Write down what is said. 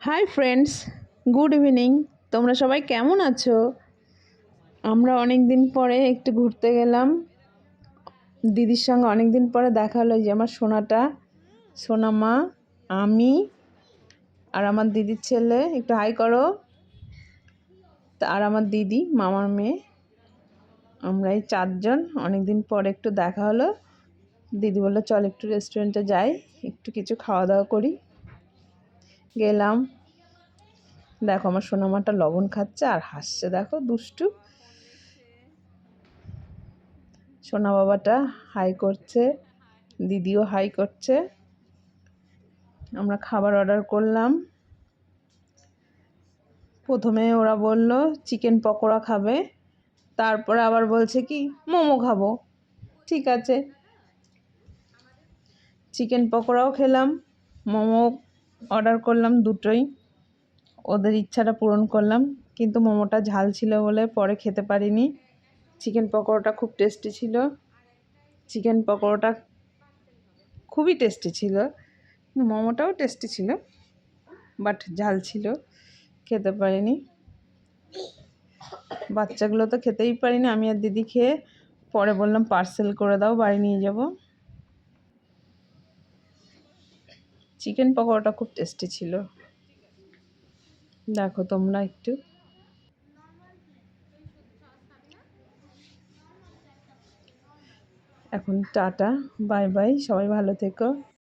Hi friends, good evening. তোমরা সবাই কেমন আছো? আমরা অনেক দিন পরে একটু ঘুরতে গেলাম। দিদির সঙ্গে অনেক দিন পরে দেখা হলো। যে আমার সোনাটা, সোনা মা, আমি আর আমার দিদির ছেলে, একটু হাই করো। আর আমার দিদি, মামার মেয়ে, আমরা এই চারজন অনেক দিন পরে একটু দেখা হলো। দিদি বললো চল একটু রেস্টুরেন্টে যাই, একটু কিছু খাওয়া দাওয়া করি। গেলাম। দেখো আমার সোনামাটা লবণ খাচ্ছে আর হাসছে, দেখো দুষ্টু। সোনা বাবাটা হাই করছে, দিদিও হাই করছে। আমরা খাবার অর্ডার করলাম। প্রথমে ওরা বলল চিকেন পকোড়া খাবে, তারপরে আবার বলছে কি মোমো খাবো। ঠিক আছে, চিকেন পকোড়াও খেলাম, মোমো অর্ডার করলাম, দুটোই ওদের ইচ্ছাটা পূরণ করলাম। কিন্তু মোমোটা ঝাল ছিল বলে পরে খেতে পারিনি। চিকেন পকোড়াটা খুব টেস্টি ছিল। চিকেন পকোড়াটা খুবই টেস্টি ছিল, মোমোটাও টেস্টি ছিল, বাট ঝাল ছিল, খেতে পারিনি। বাচ্চাগুলো তো খেতেই পারিনি। আমি আর দিদি খেয়ে পরে বললাম পার্সেল করে দাও, বাড়ি নিয়ে যাব। চিকেন পকোড়াটা খুব টেস্টি ছিল, দেখো তোমরা একটু। এখন টাটা, বাই বাই, সবাই ভালো থেকো।